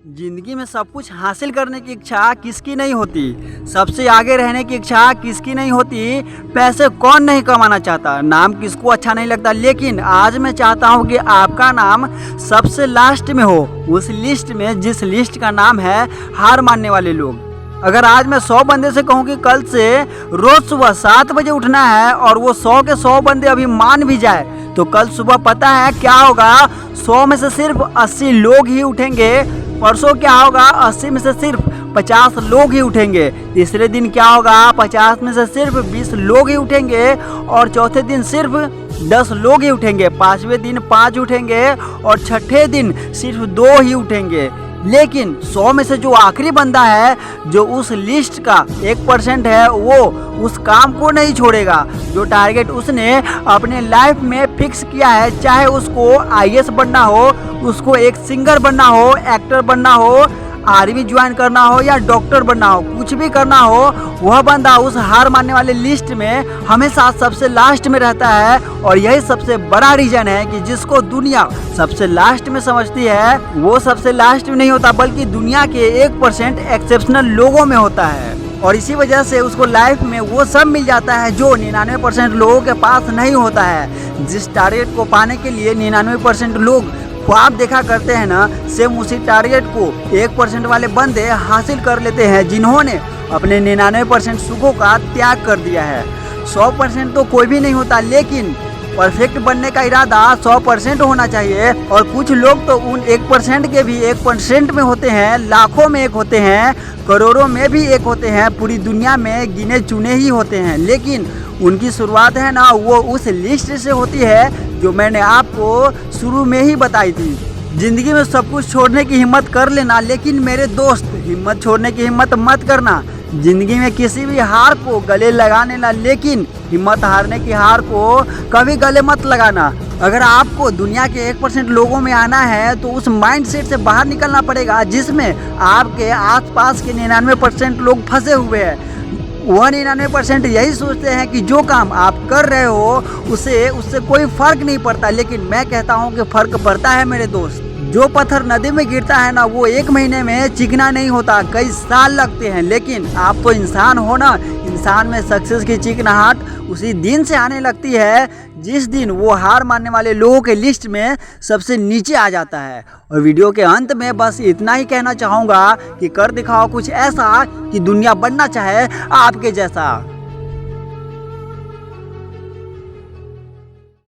जिंदगी में सब कुछ हासिल करने की इच्छा किसकी नहीं होती। सबसे आगे रहने की इच्छा किसकी नहीं होती। पैसे कौन नहीं कमाना चाहता, नाम किसको अच्छा नहीं लगता। लेकिन आज मैं चाहता हूं कि आपका नाम सबसे लास्ट में हो, उस लिस्ट में जिस लिस्ट का नाम है हार मानने वाले लोग। अगर आज मैं 100 बंदे से कहूं कि कल से रोज सुबह 7 बजे उठना है और वो 100 के 100 बंदे अभी मान भी जाए, तो कल सुबह पता है क्या होगा। 100 में से सिर्फ 80 लोग ही उठेंगे। परसों क्या होगा, 80 में से सिर्फ 50 लोग ही उठेंगे। तीसरे दिन क्या होगा, 50 में से सिर्फ 20 लोग ही उठेंगे। और चौथे दिन सिर्फ 10 लोग ही उठेंगे। पांचवें दिन 5 उठेंगे और छठे दिन सिर्फ 2 ही उठेंगे। लेकिन 100 में से जो आखिरी बंदा है, जो उस लिस्ट का 1% है, वो उस काम को नहीं छोड़ेगा जो टारगेट उसने अपने लाइफ में फिक्स किया है। चाहे उसको IAS बनना हो, उसको एक सिंगर बनना हो, एक्टर बनना हो, आर्मी ज्वाइन करना हो या डॉक्टर बनना हो, कुछ भी करना हो, वह बंदा उस हार मानने वाले लिस्ट में हमेशा सबसे लास्ट में रहता है। और यही सबसे बड़ा रीजन है कि जिसको दुनिया सबसे लास्ट में समझती है, वो सबसे लास्ट में नहीं होता, बल्कि दुनिया के 1% एक्सेप्शनल लोगों में होता है। और इसी वजह से उसको लाइफ में वो सब मिल जाता है जो 99% लोगों के पास नहीं होता है। जिस टारगेट को पाने के लिए 99% लोग ख्वाब देखा करते हैं ना, सेम उसी टारगेट को 1% वाले बंदे हासिल कर लेते हैं, जिन्होंने अपने 99% सुखों का त्याग कर दिया है। 100% तो कोई भी नहीं होता, लेकिन परफेक्ट बनने का इरादा 100% होना चाहिए। और कुछ लोग तो उन 1% के भी 1% में होते हैं, लाखों में एक होते हैं, करोड़ों में भी एक होते हैं, पूरी दुनिया में गिने चुने ही होते हैं। लेकिन उनकी शुरुआत है ना, वो उस लिस्ट से होती है जो मैंने आपको शुरू में ही बताई थी। जिंदगी में सब कुछ छोड़ने की हिम्मत कर लेना, लेकिन मेरे दोस्त हिम्मत छोड़ने की हिम्मत मत करना। जिंदगी में किसी भी हार को गले लगा लेना, लेकिन हिम्मत हारने की हार को कभी गले मत लगाना। अगर आपको दुनिया के 1% लोगों में आना है, तो उस माइंडसेट से बाहर निकलना पड़ेगा जिसमें आपके आसपास के 99% लोग फंसे हुए हैं। वह 99% यही सोचते हैं कि जो काम आप कर रहे हो उससे कोई फर्क नहीं पड़ता। लेकिन मैं कहता हूँ कि फर्क पड़ता है मेरे दोस्त। जो पत्थर नदी में गिरता है ना, वो 1 महीने में चिकना नहीं होता, कई साल लगते हैं। लेकिन आप तो इंसान हो ना, इंसान में सक्सेस की चिकनाहट उसी दिन से आने लगती है जिस दिन वो हार मानने वाले लोगों के लिस्ट में सबसे नीचे आ जाता है। और वीडियो के अंत में बस इतना ही कहना चाहूँगा कि कर दिखाओ कुछ ऐसा कि दुनिया बनना चाहे आपके जैसा।